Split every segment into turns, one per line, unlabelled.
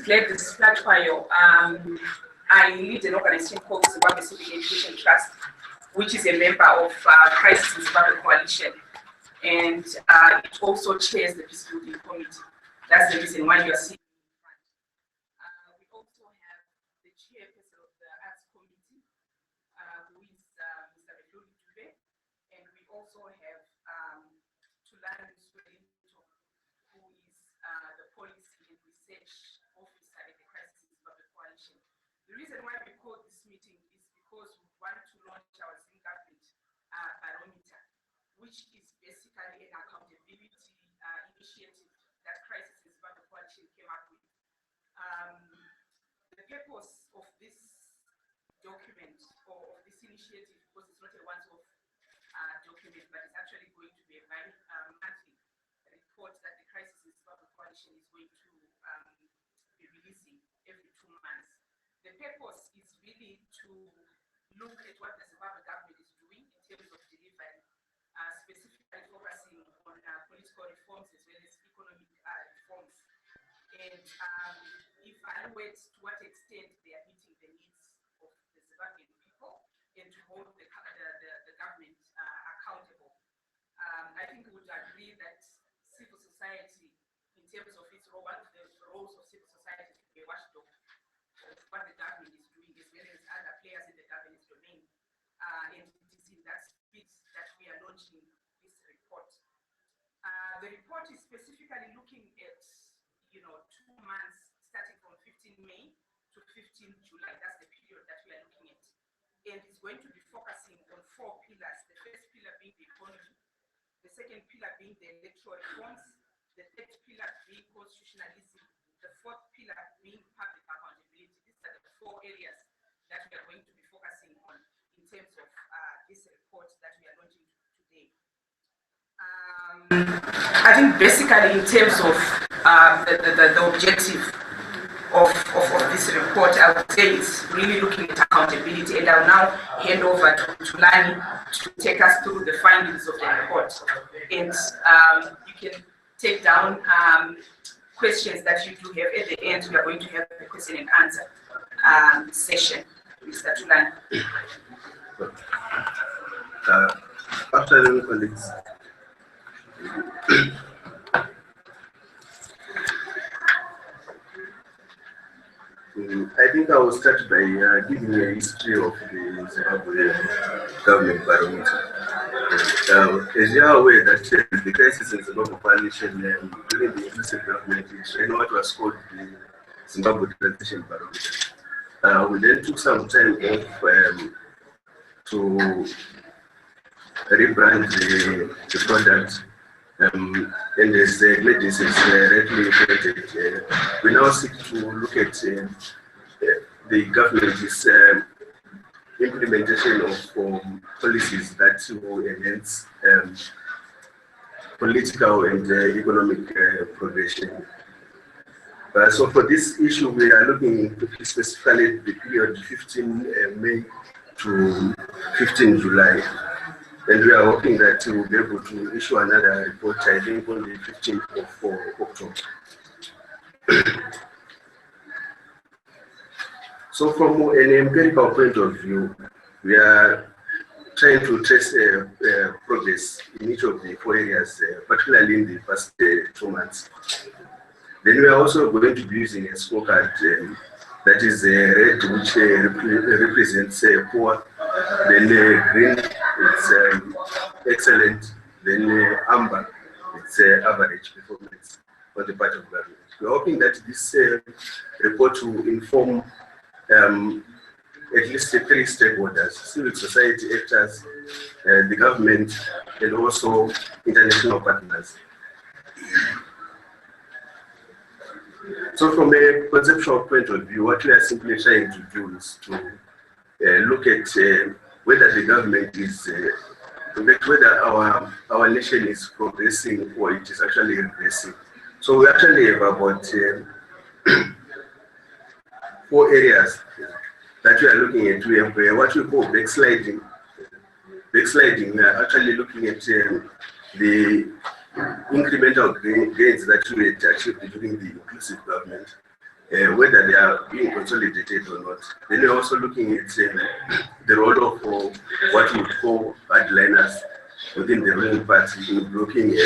glad this is Platwayo. I lead an organization called Zimbabwe Civic Education Trust, which is a member of Crisis in Zimbabwe Coalition, and it also chairs the Peace Building Committee. That's the reason why you are seeing me in front. We also have the chairperson of the Arts Committee, who is Mr. Bedluli Dube, and we also have Tulani Swelito, who is the Policy and Research Officer at the Crisis in Zimbabwe Coalition. The reason why we call this meeting is because we want to launch our Zim Barometer, which is basically an accountability initiative that Crisis in Zimbabwe Coalition came up with. The purpose of this document or of this initiative, because it's not a once-off document, but it's actually going to be a monthly report that the Crisis in Zimbabwe Coalition is going to be releasing every 2 months. The purpose is really to look at what the Zimbabwe government is doing in terms of delivery, specifically focusing on political reforms as well as economic reforms, and evaluate to what extent they are meeting the needs of the Zimbabwean people, and to hold the government accountable. I think we would agree that civil society, in terms of its role, one of the roles of civil society is to be a watchdog of what the government is doing, as well as other players in the governance domain. And it is in that spirit that we are launching this report. The report is specifically looking at, 2 months starting from 15 May to 15 July. That's the period that we are looking at. And it's going to be focusing on 4 pillars. The first pillar being the economy, the second pillar being the electoral reforms, the third pillar being constitutionalism, the fourth pillar being public accountability. These are the 4 areas that we are going to be focusing on in terms of this report that we are launching today. I think basically in terms of the objective of this report, I would say it's really looking at accountability, and I'll now hand over to Tulani to take us through the findings of the report. And you can take down questions that you do have at the end. We are going to have a question and answer session. Mr. Tulani.
Afternoon, colleagues. I think I will start by giving a history of the Zimbabwe government barometer. As you are aware that the Crisis in Zimbabwe Coalition during the inclusive government is what was called the Zimbabwe Transition Barometer. We then took some time off to rebrand the product, and as Gladys has rightly pointed, we now seek to look at the government's implementation of policies that will enhance political and economic progression. So for this issue, we are looking specifically at the period 15 May to 15 July. And we are hoping that we will be able to issue another report, I think, on the 15th of October. So from an empirical point of view, we are trying to trace progress in each of the 4 areas, particularly in the first 2 months. Then we are also going to be using a scorecard that is red, which represents poor, then green, it's excellent, then amber, it's average performance on the part of government. We're hoping that this report will inform at least 3 stakeholders: civil society actors, the government, and also international partners. So from a conceptual point of view, what we are simply trying to do is to look at whether the government is, whether our nation is progressing or it is actually regressing. So we actually have about 4 areas that we are looking at. We have what we call backsliding. Backsliding, we are actually looking at the incremental gains that we had achieved during the inclusive government. whether they are being consolidated or not. Then we're also looking at the role of what we call hardliners within the ruling party in blocking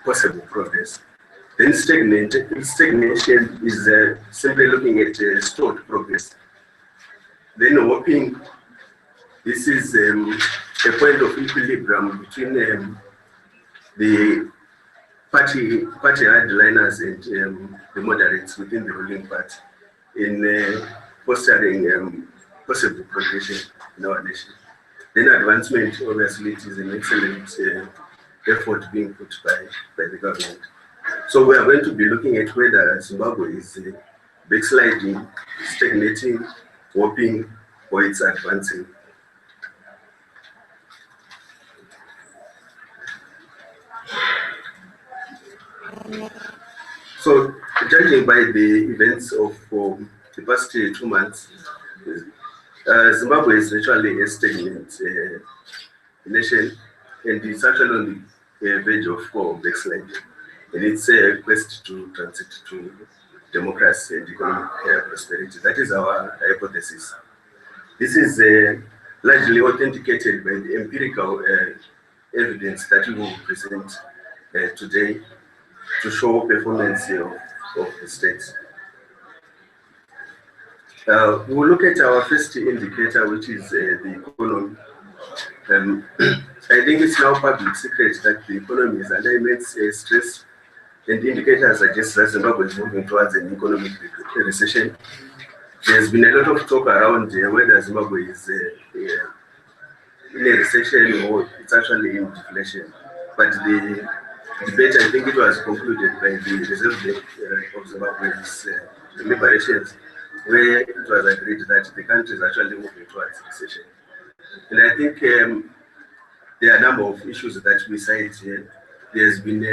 possible progress. Then stagnation is simply looking at stalled progress. Then hoping this is a point of equilibrium between the party hardliners and the moderates within the ruling party in fostering possible progression in our nation. Then advancement, obviously, it is an excellent effort being put by the government. So we are going to be looking at whether Zimbabwe is backsliding, stagnating, warping, or it's advancing. So, judging by the events of the past 2 months, Zimbabwe is actually a stagnant nation, and it's actually on the verge of backsliding. And it's a quest to transit to democracy and economic prosperity. That is our hypothesis. This is largely authenticated by the empirical evidence that we will present today to show performance of the state. We will look at our first indicator, which is the economy. I think it's now public secret that the economy is under immense stress, and the indicators suggest that Zimbabwe is moving towards an economic recession. There's been a lot of talk around whether Zimbabwe is in a recession or it's actually in deflation. But the debate, I think it was concluded by the Reserve Bank of Zimbabwe's deliberations, where it was agreed that the country is actually moving towards recession. And I think there are a number of issues that we cite here. There's been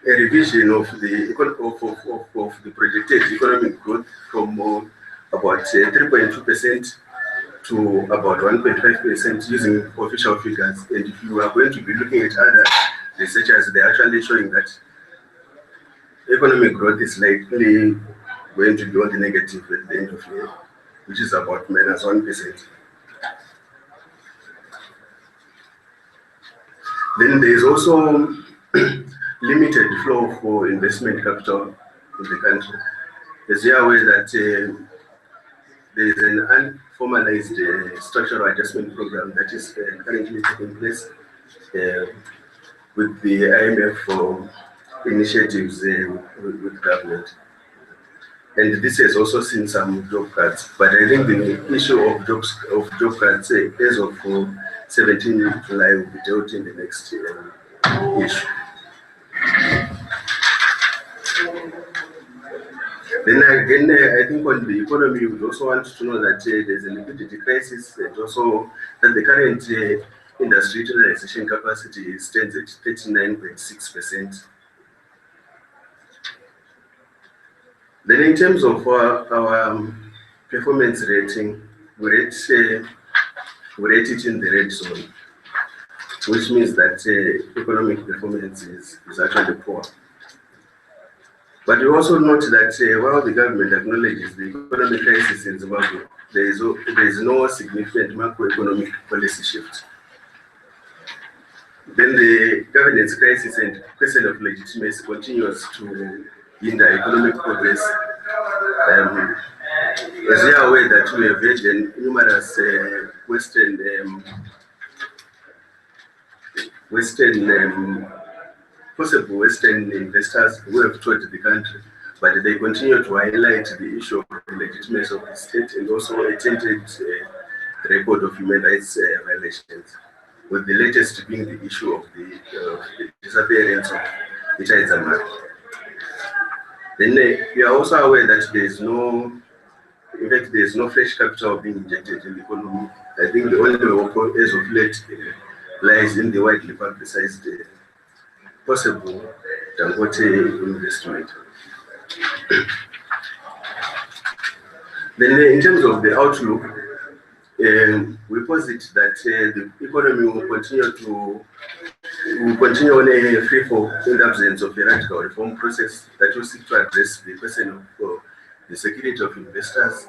a revision of the projected economic growth from about 3.2% to about 1.5% using official figures. And if you are going to be looking at other researchers, they're actually showing that economic growth is likely going to be on the negative at the end of the year, which is about -1%. Then there is also limited flow for investment capital in the country. As you are aware that there is an unformalized structural adjustment program that is currently taking place with the IMF initiatives with government. And this has also seen some job cuts. But I think the issue of job cuts as of 17th July will be dealt in the next issue. Then again, I think on the economy, we also want to know that there's a liquidity crisis, and also that the current industry utilization capacity stands at 39.6%. Then in terms of our performance rating, we rate it in the red zone, which means that economic performance is actually poor. But we also note that while the government acknowledges the economic crisis in Zimbabwe, there is no significant macroeconomic policy shift. Then the governance crisis and question of legitimacy continues to hinder economic progress. As you are aware that we have had numerous possible Western investors who have toured the country, but they continue to highlight the issue of the legitimacy of the state and also a tainted record of human rights violations, with the latest being the issue of the disappearance of Itai Zamari. Then we are also aware that there is no fresh capital being injected in the economy. I think the only hope as of late lies in the widely publicized possible Dangote investment. Then in terms of the outlook, we posit that the economy will continue to will continue on a free-for in the absence of a radical reform process that will seek to address the question of the security of investors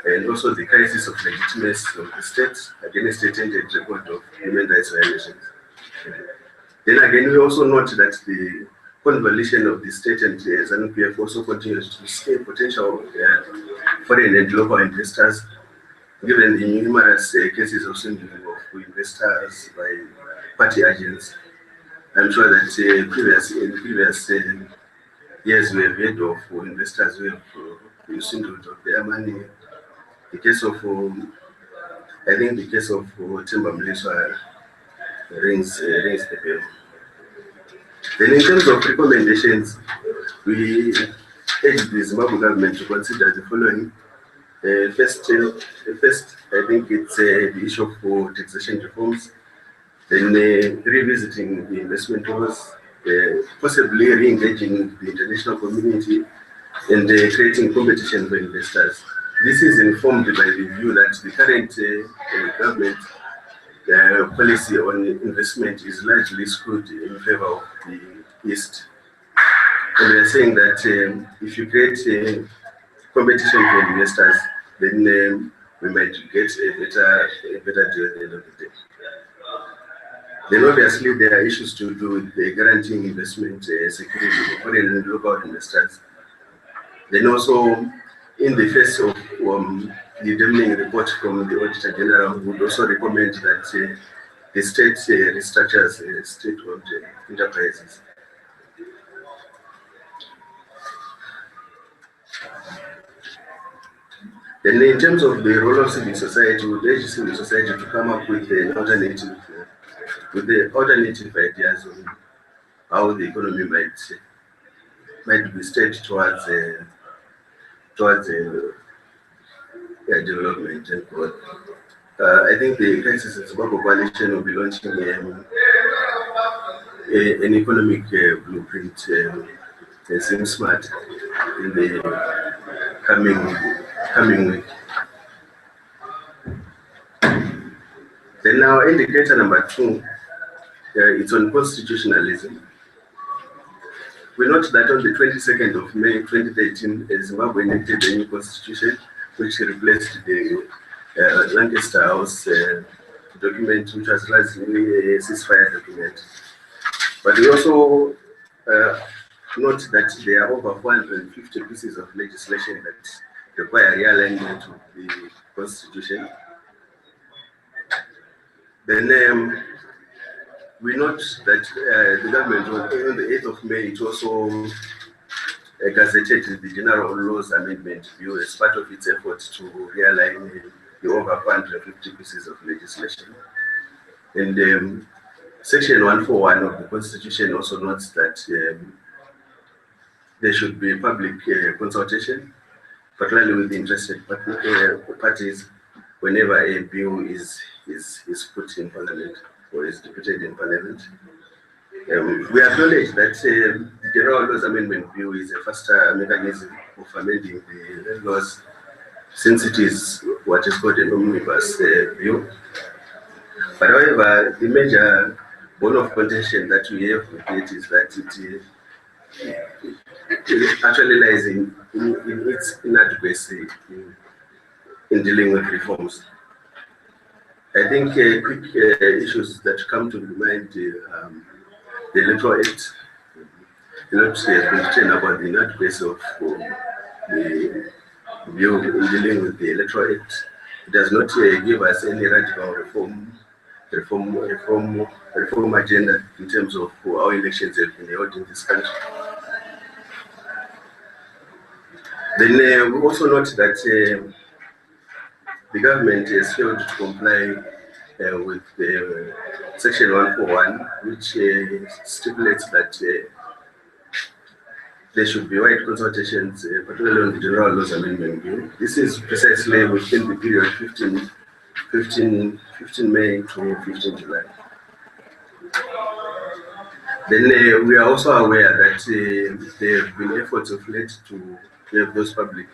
and also the crisis of legitimacy of the state against a tainted record of human rights violations. Then again, we also note that the convolution of the state and ZANU-PF also continues to scale potential foreign and local investors, given the numerous cases of swindling of investors by party agents. I'm sure that in previous years we have heard of investors who have been swindled of their money. The case of, I think the case of Timber Militia rings the bell. Then in terms of recommendations, we urge the Zimbabwe government to consider the following. First, I think it's the issue of taxation reforms, then revisiting the investment laws, possibly re-engaging the international community, and creating competition for investors. This is informed by the view that the current government policy on investment is largely skewed in favor of the East. And we are saying that if you create competition for investors, then we might get a better deal at the end of the day. Then obviously there are issues to do with the guaranteeing investment security for foreign and local investors. Then also in the face of the damning report from the Auditor General, we would also recommend that the state restructures state-owned enterprises. Then in terms of the role of civil society, we would urge civil society to come up with an alternative, ideas on how the economy might be steered towards development and growth. I think the Crisis in Zimbabwe Coalition will be launching an economic blueprint, Zim Smart, in the coming week. Then now indicator number 2, it's on constitutionalism. We note that on the 22nd of May 2013, Zimbabwe enacted a new constitution which replaced the Lancaster House document, which was largely a ceasefire document. But we also note that there are over 450 pieces of legislation that require realignment of the constitution. Then we note that the government on the 8th of May, it also gazetted the General Laws Amendment Bill as part of its efforts to realign the over 450 pieces of legislation. And Section 141 of the Constitution also notes that there should be public consultation, particularly with the interested parties, whenever a bill is put in Parliament or is debated in Parliament. We acknowledge that the General Laws Amendment Bill is a faster mechanism of amending the laws, since it is what is called an omnibus bill. But however, the major bone of contention that we have with it is that it actually lies in its inadequacy in dealing with reforms. I think quick issues that come to mind, the Electoral Act. A lot has been written about the inadequacy of the bill in dealing with the Electoral Act. It does not give us any radical reform agenda in terms of how elections have been held in this country. Then we also note that the government has failed to comply with Section 141, which stipulates that there should be wide consultations, particularly on the General Laws Amendment Bill. This is precisely within the period 15 May to 15 July. Then we are also aware that there have been efforts of late to have those public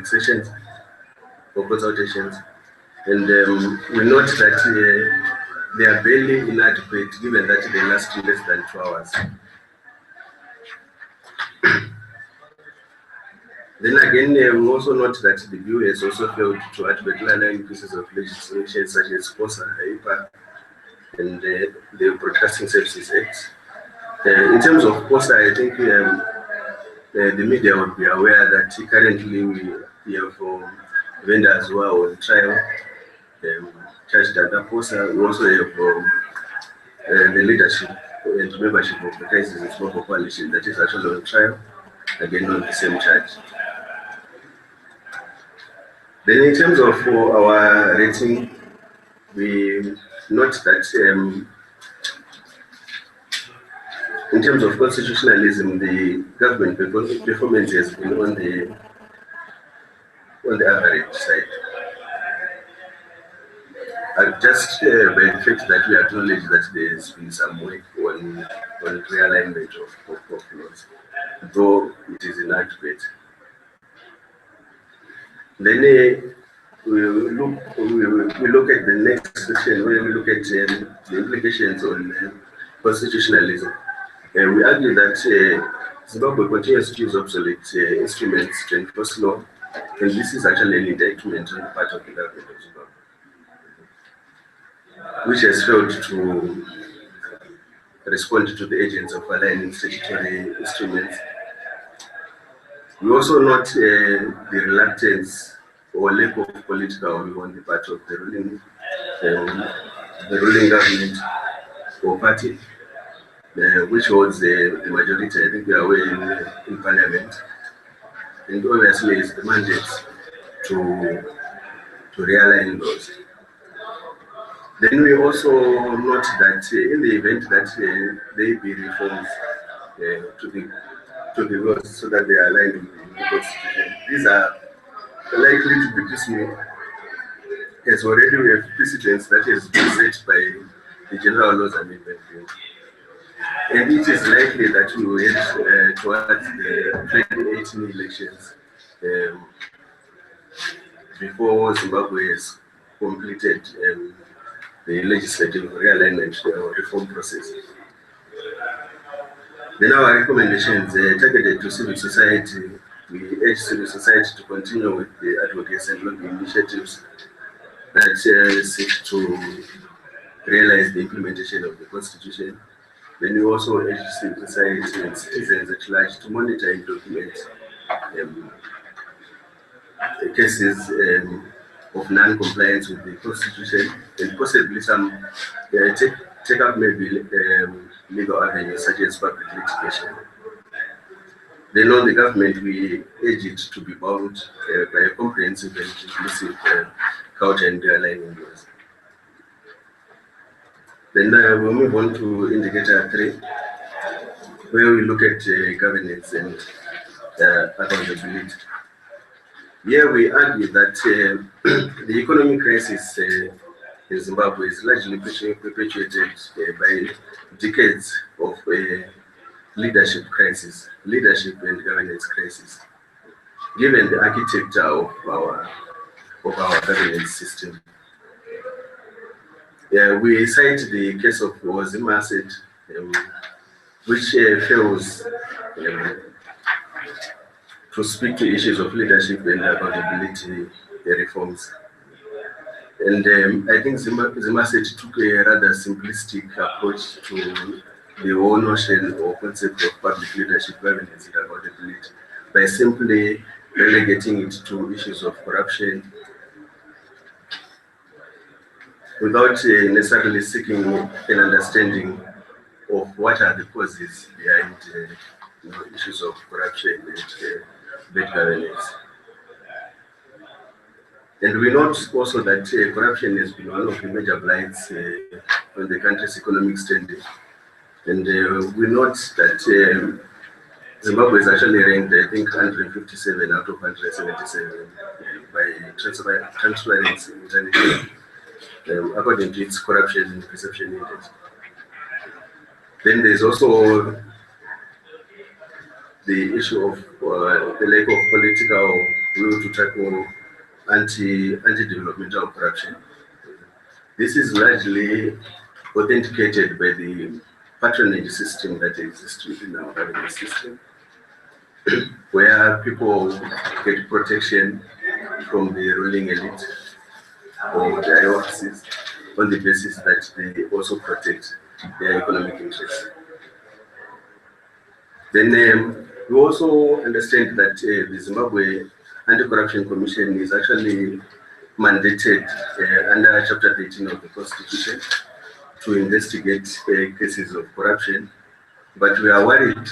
sessions or consultations, and we note that they are barely inadequate given that they last less than 2 hours. Then again, we also note that the BU has also failed to adequately align pieces of legislation such as COSA, AIPA, and the Broadcasting Services Act. In terms of COSA, I think the media would be aware that currently we have vendors who are on trial, charged under COSA. We also have the leadership and membership of the Crisis and Zim Coalition that is actually on trial, again on the same charge. Then in terms of our rating, we note that in terms of constitutionalism, the government performance has been on the average side. Just by the fact that we acknowledge that there has been some work on realignment of laws, though it is inadequate. Then we look at the next section where we look at the implications on constitutionalism. We argue that Zimbabwe continues to use obsolete instruments to enforce law, and this is actually an indictment on the part of the government of Zimbabwe, which has failed to respond to the agents of aligning statutory instruments. We also note the reluctance or lack of political will on the part of the ruling government or party, which holds the majority. I think we are aware in Parliament, and obviously it's the mandate to realign those. Then we also note that in the event that there be reforms to the laws so that they are aligned with the Constitution, these are likely to be piecemeal, as already we have precedents that has been set by the General Laws Amendment Bill. And it is likely that we will head towards the 2018 elections before Zimbabwe has completed the legislative realignment reform process. Then our recommendations targeted to civil society. We urge civil society to continue with the advocacy and lobbying initiatives that seek to realize the implementation of the Constitution. Then we also urge civil society and citizens at large to monitor and document cases of non-compliance with the Constitution, and possibly some take up maybe legal avenues such as public litigation. Then on the government, we urge it to be bound by a comprehensive and inclusive culture and realigning laws. Then we'll move on to indicator 3, where we look at governance and accountability. Here we argue that the economic crisis in Zimbabwe is largely perpetuated by decades of leadership and governance crisis, given the architecture of our governance system. We cite the case of Zim Asset, which fails to speak to issues of leadership and accountability reforms. And I think Zim Asset took a rather simplistic approach to the whole notion or concept of public leadership, governance, and accountability by simply relegating it to issues of corruption without necessarily seeking an understanding of what are the causes behind issues of corruption and bad governance. And we note also that corruption has been one of the major blights on the country's economic standing. And we note that Zimbabwe is actually ranked, I think, 157 out of 177 by Transparency International, according to its corruption perception index. Then there's also the issue of the lack of political will to tackle anti-developmental corruption. This is largely authenticated by the patronage system that exists within our government system, where people get protection from the ruling elite or their offices on the basis that they also protect their economic interests. Then we also understand that the Zimbabwe Anti-Corruption Commission is actually mandated under Chapter 13 of the Constitution to investigate cases of corruption, but we are worried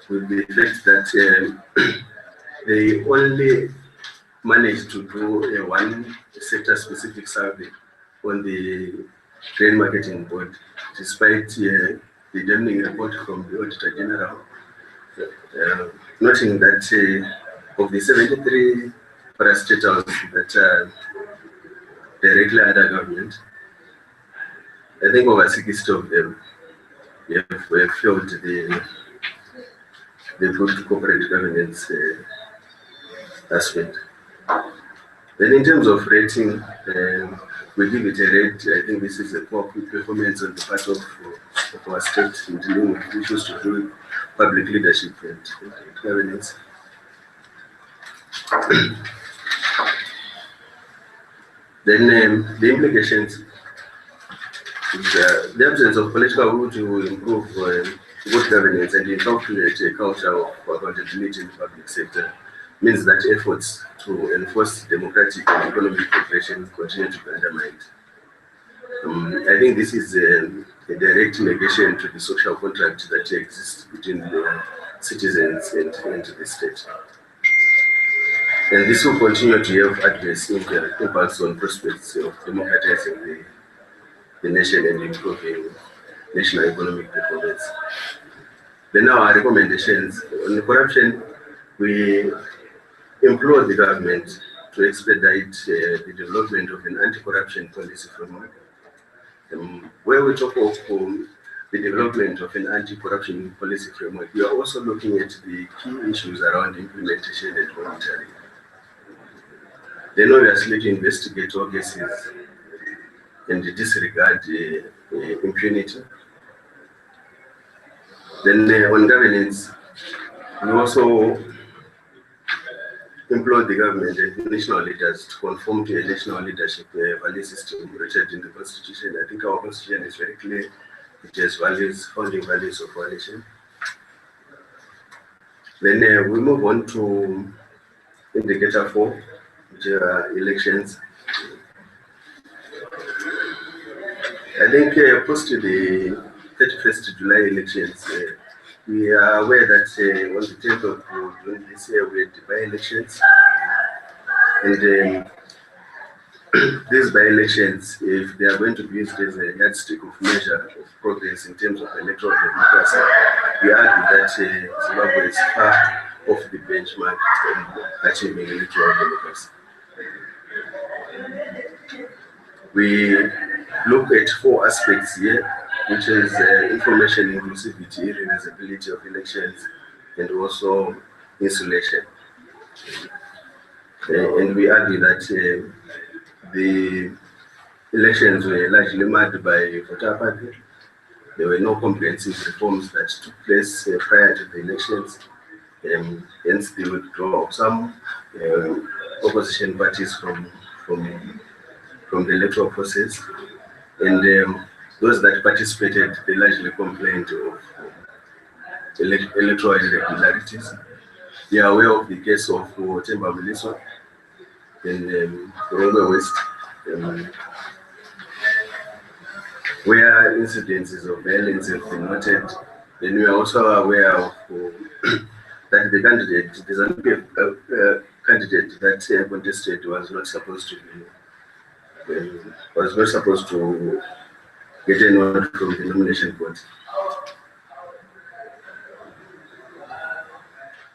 with the fact that they only managed to do a one sector-specific survey on the grain marketing board, despite the damning report from the Auditor General, noting that of the 73 parastatals that are directly under government, I think over 60 of them have failed the good corporate governance aspect. Then in terms of rating, we give it a rate. I think this is a poor performance on the part of our state in dealing with issues to do with public leadership and governance. Then the implications is the absence of political will to improve good governance and inculcate a culture of accountability in the public sector means that efforts to enforce democratic and economic progression continue to be undermined. I think this is a direct negation to the social contract that exists between the citizens and the state. And this will continue to have adverse impacts on prospects of democratizing the nation and improving national economic performance. Then our recommendations on corruption, we implore the government to expedite the development of an anti-corruption policy framework. Where we talk of the development of an anti-corruption policy framework, we are also looking at the key issues around implementation and monitoring. Then obviously to investigate all cases and disregard impunity. Then on governance, we also implore the government and national leaders to conform to a national leadership value system rooted in the Constitution. I think our Constitution is very clear. It has values, founding values of our nation. Then we move on to indicator 4, which are elections. I think post the 31st July elections, we are aware that on the 10th of June this year we had by-elections. And these by-elections, if they are going to be used as a yardstick of measure of progress in terms of electoral democracy, we argue that Zimbabwe is far off the benchmark of achieving electoral democracy. We look at 4 aspects here, which is information inclusivity, realizability of elections, and also insulation. And we argue that the elections were largely marked by voter apathy. There were no comprehensive reforms that took place prior to the elections, hence the withdrawal of some opposition parties from the electoral process. And those that participated, they largely complained of electoral irregularities. They are aware of the case of Temba Miliso in Rongo West, where incidences of violence have been noted. Then we are also aware of that the candidate, the candidate that contested was not supposed to get a note from the nomination board.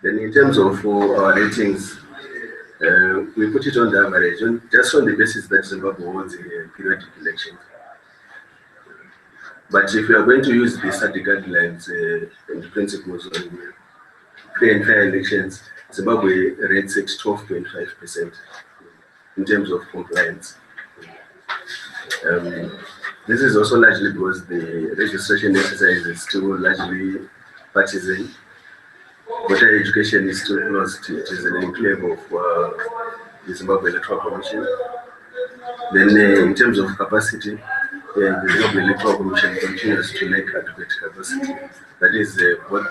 Then in terms of our ratings, we put it on the average, just on the basis that Zimbabwe wants a periodic election. But if we are going to use the SADC guidelines and principles on free and fair elections, Zimbabwe rates at 12.5% in terms of compliance. This is also largely because the registration exercise is still largely partisan. Voter education is still closed. It is an enclave of the Zimbabwe Electoral Commission. Then, in terms of capacity, the Zimbabwe Electoral Commission continues to lack adequate capacity. That is both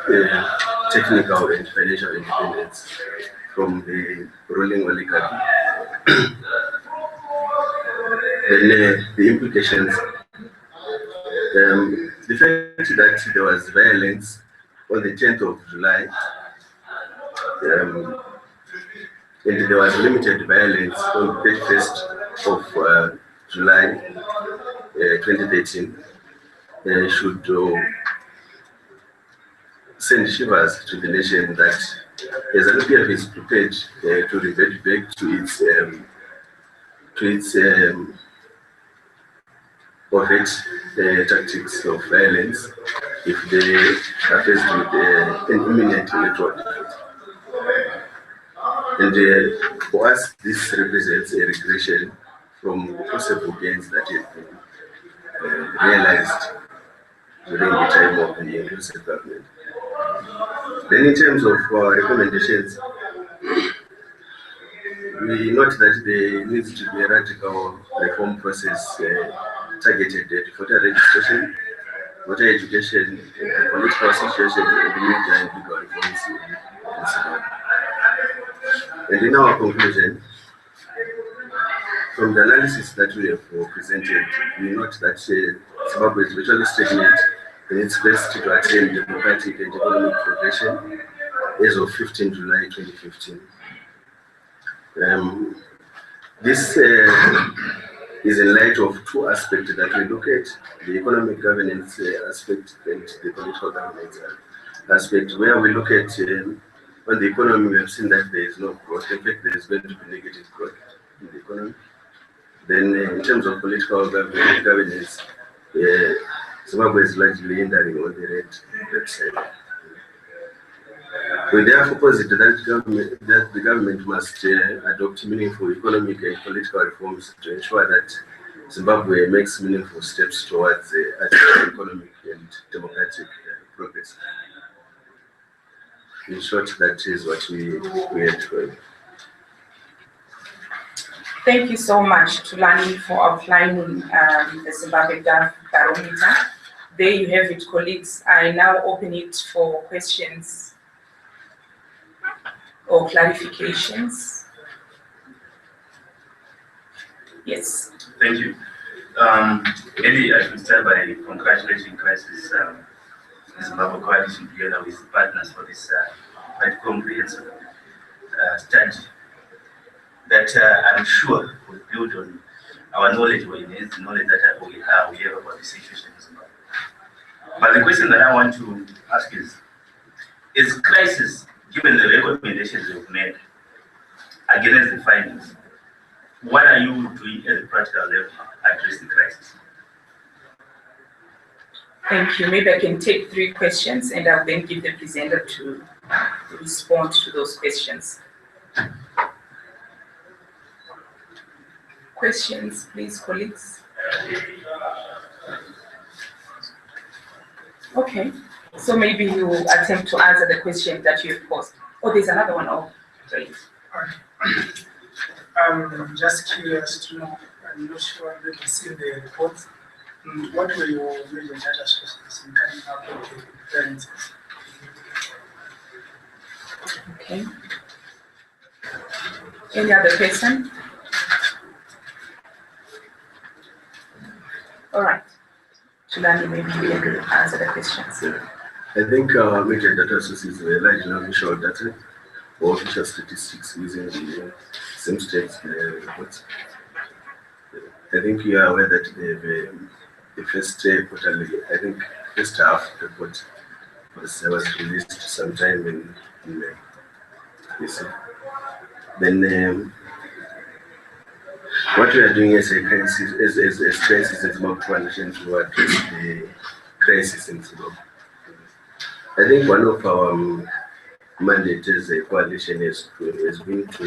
technical and financial independence from the ruling oligarchy. Then the implications. The fact that there was violence on the 10th of July, and there was limited violence on the 31st of July 2013, should send shivers to the nation that ZANU-PF is prepared to revert back to its overt tactics of violence if they are faced with an imminent electoral defeat. And for us, this represents a regression from possible gains that have been realized during the time of the inclusive government. Then in terms of recommendations, we note that there needs to be a radical reform process targeted at voter registration, voter education, political situation, and the media and legal reforms in Zimbabwe. And in our conclusion, from the analysis that we have presented, we note that Zimbabwe is virtually stagnant in its quest to attain democratic and economic progression as of 15 July 2015. This is in light of two aspects that we look at: the economic governance aspect and the political governance aspect. Where we look at on the economy, we have seen that there is no growth. In fact, there is going to be negative growth in the economy. Then, in terms of political governance, Zimbabwe is largely hindering on the red side. We therefore posit that the government must adopt meaningful economic and political reforms to ensure that Zimbabwe makes meaningful steps towards economic and democratic progress. In short, that is what we had to.
Thank you so much, Tulani, for outlining the Zimbabwe Barometer. There you have it, colleagues. I now open it for questions or clarifications. Yes.
Thank you. Maybe I should start by congratulating Crisis Zimbabwe Coalition together with partners for this quite comprehensive study that I'm sure will build on our knowledge or enhance the knowledge that we have about the situation in Zimbabwe. But the question that I want to ask is Crisis, given the recommendations you've made against the findings, what are you doing at the practical level to address the crisis?
Thank you. Maybe I can take 3 questions and I'll then give the presenter to respond to those questions. Questions, please, colleagues. Okay, so maybe you will attempt to answer the question that you have posed. Oh, there's another one. Oh, great.
I'm just curious to know, I'm not sure whether you've seen the report. What were your major data sources in coming up with the variances?
Okay. Any other question? All right. Tulani, maybe you can answer the questions.
I think our major data sources were largely official data or official statistics using the same states reports. I think you are aware that the first quarterly, I think first half report was released sometime in May. Yes. Then what we are doing as a crisis, as crisis in Zim Coalition to address the crisis in Zimbabwe. I think one of our mandates as a coalition has been to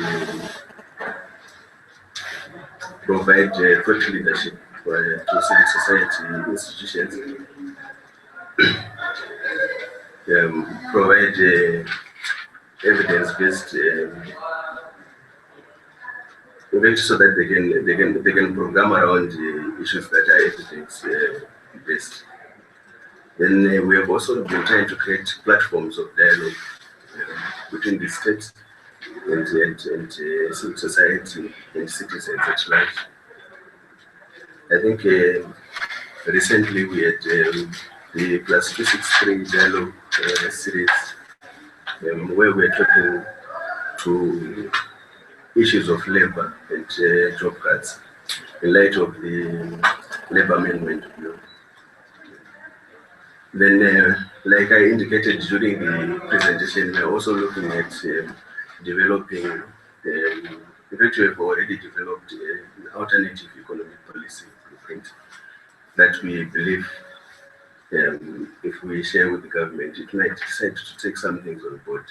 provide thought leadership to civil society institutions, provide evidence-based so that they can program around issues that are evidence-based. Then we have also been trying to create platforms of dialogue between the state and civil society and citizens at large. I think recently we had the Plus 263 dialogue series where we're talking to issues of labor and job cuts in light of the labor amendment bill. Then, like I indicated during the presentation, we're also looking at developing, in fact, we have already developed an alternative economic policy blueprint that we believe if we share with the government, it might decide to take some things on board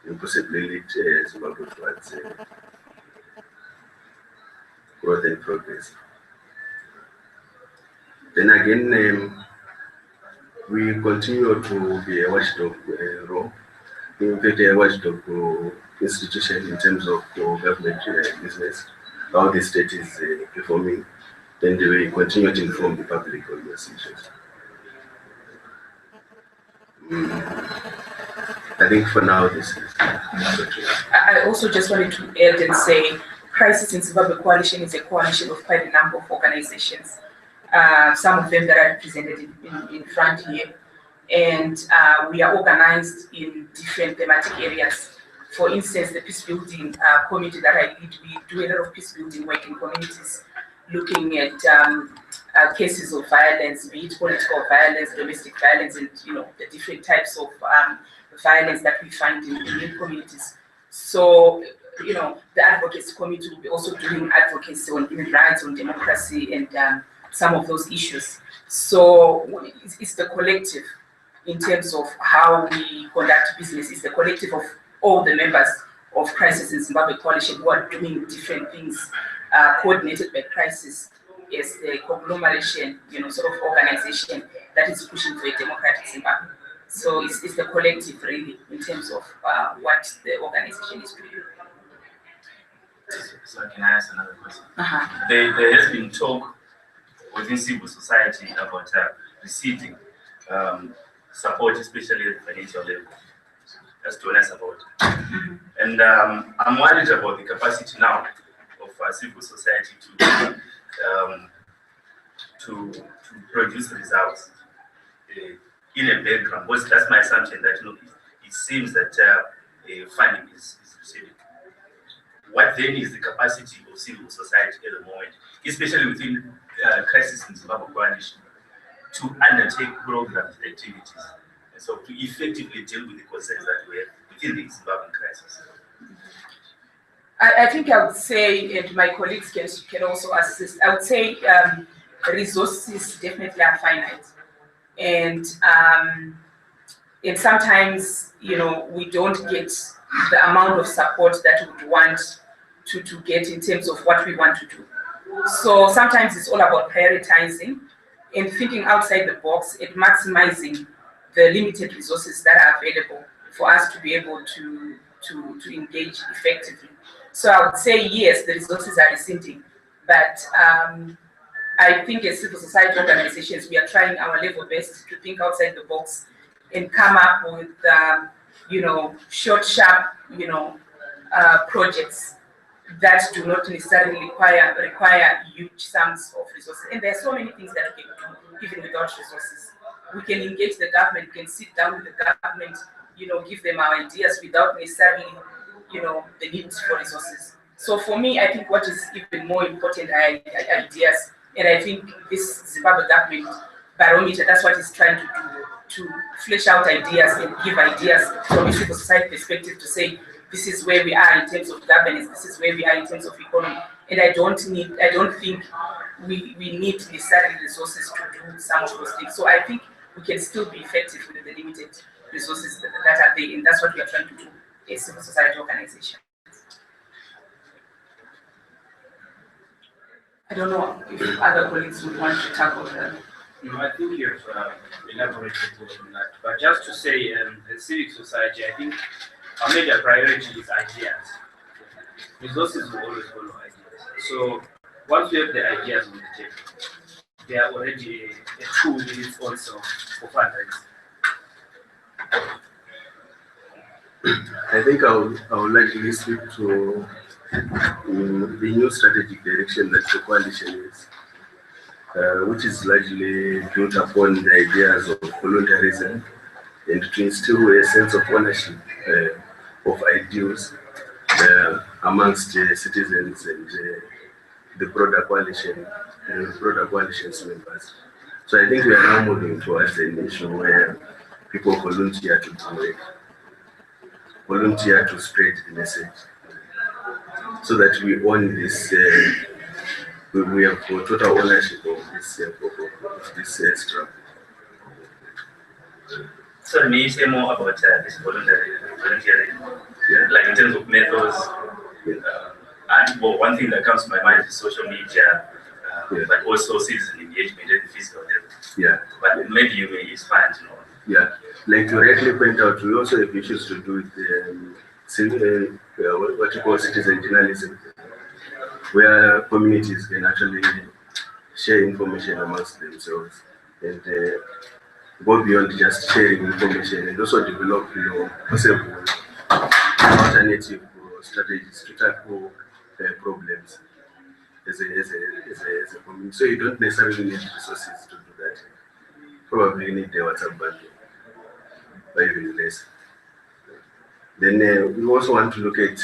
and possibly lead Zimbabwe towards growth and progress. Then again, we continue to be a watchdog role, in fact, a watchdog institution in terms of government business, how the state is performing, then we continue to inform the public on those issues. I think for now, this is.
I also just wanted to add and say, Crisis in Zimbabwe Coalition is a coalition of quite a number of organizations. Some of them that are represented in front here, and we are organized in different thematic areas. For instance, the peace building committee that I lead, we do a lot of peace building work in communities, looking at cases of violence, be it political violence, domestic violence, and the different types of violence that we find in communities. So, the advocacy committee will be also doing advocacy on human rights, on democracy, and some of those issues. So it's the collective in terms of how we conduct business. It's the collective of all the members of Crisis in Zimbabwe Coalition who are doing different things coordinated by Crisis as the conglomeration, sort of organization that is pushing for a democratic Zimbabwe. So it's the collective really in terms of what the organization is doing.
So can I ask another question? There has been talk within civil society about receiving support, especially at the financial level, as donor support. And I'm worried about the capacity now of civil society to produce results in a background. Because that's my assumption that it seems that funding is receiving. What then is the capacity of civil society at the moment, especially within Crisis in Zimbabwe Coalition, to undertake programs, activities, and so to effectively deal with the concerns that we have within the Zimbabwean crisis?
I think I would say, and my colleagues can also assist, I would say resources definitely are finite. And sometimes, we don't get the amount of support that we would want to get in terms of what we want to do. So sometimes it's all about prioritizing and thinking outside the box and maximizing the limited resources that are available for us to be able to engage effectively. So I would say, yes, the resources are receding, but I think as civil society organizations, we are trying our level best to think outside the box and come up with, short, sharp, projects that do not necessarily require huge sums of resources. And there are so many things that we can do even without resources. We can engage the government, we can sit down with the government, give them our ideas without necessarily, the need for resources. So for me, I think what is even more important are ideas. And I think this Zimbabwe government barometer, that's what it's trying to do, to flesh out ideas and give ideas from a civil society perspective to say, this is where we are in terms of governance, this is where we are in terms of economy. And I don't think we need necessarily resources to do some of those things. So I think we can still be effective with the limited resources that are there, and that's what we are trying to do as civil society organization. I don't know if other colleagues would want to tackle that.
No, I think you've elaborated on that. But just to say, the civic society, I think our major priority is ideas. Resources will always follow ideas. So once we have the ideas on the table, they are already a tool in its own self for fundraising.
I think I would like to speak to the new strategic direction that the coalition is, which is largely built upon the ideas of voluntarism and to instill a sense of ownership of ideals amongst citizens and the broader coalition, broader coalition's members. So I think we are now moving towards a nation where people volunteer to do work, volunteer to spread the message, so that we own this. We have total ownership of this struggle.
So may you say more about this volunteering? Yeah. Like in terms of methods, and well, one thing that comes to my mind is social media, but also citizen engagement at the physical level.
Yeah.
But maybe you may expand,
Yeah, like you rightly point out, we also have issues to do with what you call citizen journalism, where communities can actually share information amongst themselves and go beyond just sharing information, and also develop, possible alternative strategies to tackle problems as a community. So you don't necessarily need resources to do that. Probably need the WhatsApp bundle, or even less. Then we also want to look at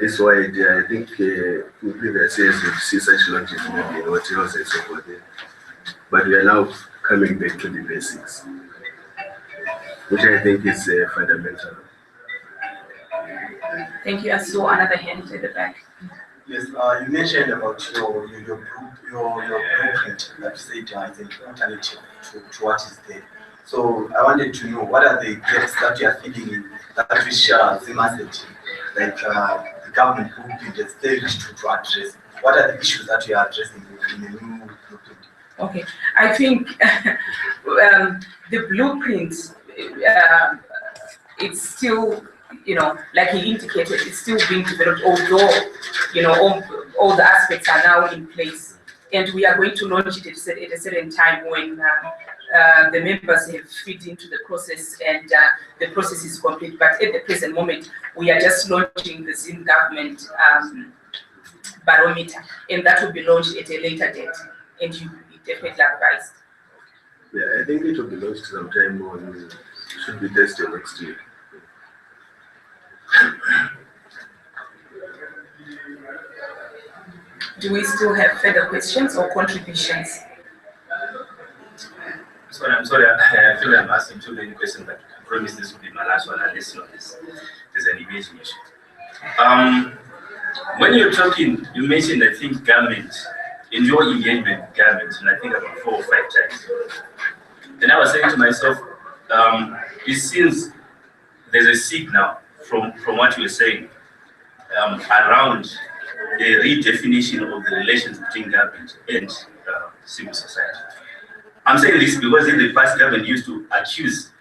this wide. I think in previous years we see such launches maybe in hotels and so forth. But we are now coming back to the basics, which I think is fundamental.
Thank you. I saw another hand at the back.
Yes, you mentioned about your blueprint that said I think alternative to what is there. So I wanted to know what are the gaps that you are feeding in that we share Zim asset, like the government blueprint has failed to address. What are the issues that you are addressing in the new blueprint?
Okay, I think the blueprint, it's still, like he indicated, it's still being developed, although, all the aspects are now in place. And we are going to launch it at a certain time when the members have fit into the process and the process is complete. But at the present moment, we are just launching the Zim government barometer, and that will be launched at a later date, and you will be definitely advised.
Yeah, I think it will be launched sometime on, should be tested next year.
Do we still have further questions or contributions?
Sorry, I'm sorry. I feel I'm asking too many questions, but I promise this will be my last one unless there's an immediate issue. When you're talking, you mentioned, I think, government, in your engagement with government, and I think about 4 or 5 times. And I was saying to myself, it seems there's a signal from what you were saying around the redefinition of the relations between government and civil society. I'm saying this because in the past, government used to accuse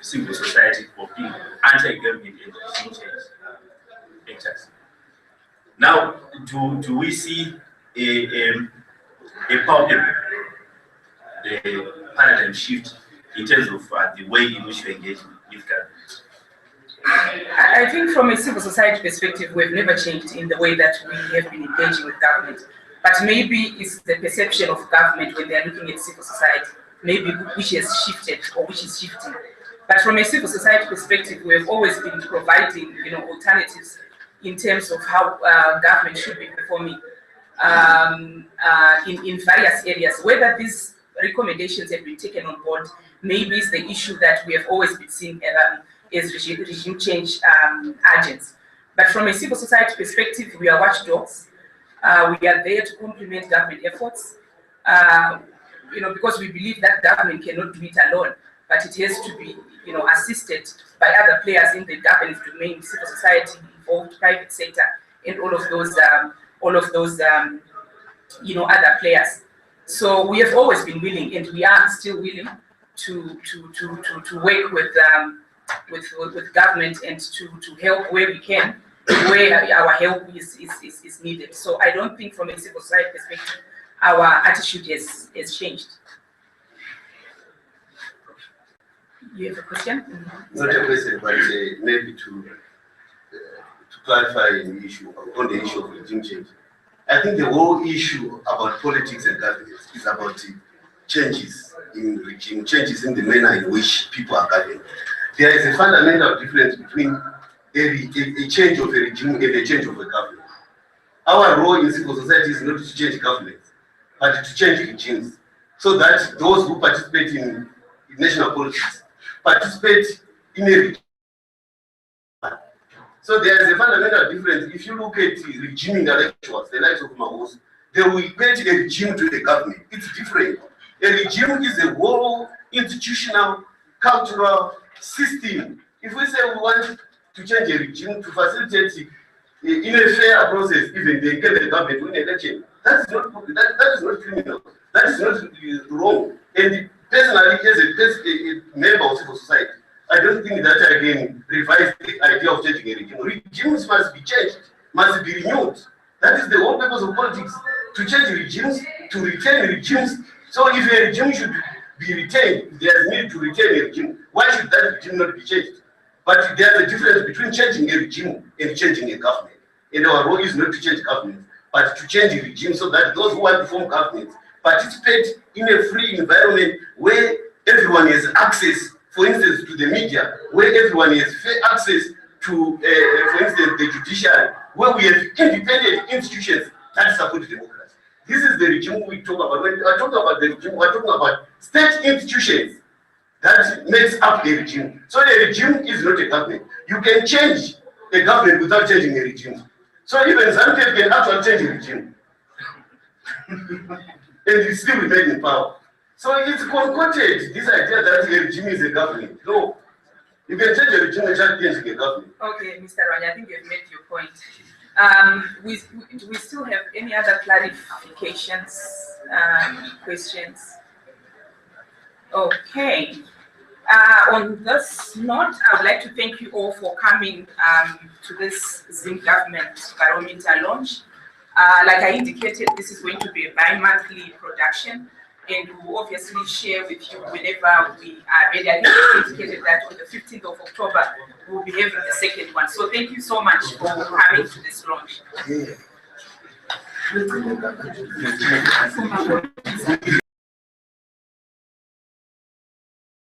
civil society of being anti-government and regime change actors. Now, do we see a palpable paradigm shift in terms of the way in which we engage with government?
I think from a civil society perspective, we've never changed in the way that we have been engaging with government. But maybe it's the perception of government when they're looking at civil society, maybe which has shifted or which is shifting. But from a civil society perspective, we've always been providing, alternatives in terms of how government should be performing in various areas. Whether these recommendations have been taken on board, maybe it's the issue that we have always been seeing as regime change agents. But from a civil society perspective, we are watchdogs. We are there to complement government efforts, because we believe that government cannot do it alone, but it has to be, assisted by other players in the governance domain, civil society involved, private sector, and all of those other players. So we have always been willing, and we are still willing to work with government and to help where we can, where our help is needed. So I don't think from a civil society perspective, our attitude has changed. You have a question?
Not a question, but maybe to clarify an issue on the issue of regime change. I think the whole issue about politics and governance is about changes in regime, changes in the manner in which people are governed. There is a fundamental difference between a change of a regime and a change of a government. Our role in civil society is not to change governments, but to change regimes, so that those who participate in national politics participate in a regime. So there is a fundamental difference. If you look at regime intellectuals, the likes of Mawos, they will equate a regime to the government. It's different. A regime is a whole institutional, cultural system. If we say we want to change a regime to facilitate in a fair process, even they get the government to win an election, that is not criminal. That is not wrong. And personally, as a member of civil society, I don't think that I can revise the idea of changing a regime. Regimes must be changed, must be renewed. That is the whole purpose of politics, to change regimes, to retain regimes. So if a regime should be retained, if there is need to retain a regime, why should that regime not be changed? But there's a difference between changing a regime and changing a government. And our role is not to change government, but to change a regime so that those who want to form governments participate in a free environment where everyone has access, for instance, to the media, where everyone has fair access to, for instance, the judiciary, where we have independent institutions that support democracy. This is the regime we talk about. When we are talking about the regime, we are talking about state institutions that makes up the regime. So the regime is not a government. You can change a government without changing a regime. So even Zambia can actually change a regime. And it still remain in power. So it's concocted, this idea that a regime is a government. No. You can change a regime without changing a government.
Okay, Mr. Rwanya, I think you've made your point. Do we still have any other clarifications, questions? Okay. On this note, I would like to thank you all for coming to this Zim Government Barometer launch. Like I indicated, this is going to be a bi-monthly production, and we will obviously share with you whenever we are ready. I think we indicated that on the 15th of October, we will be having the second one. So thank you so much for coming to this launch.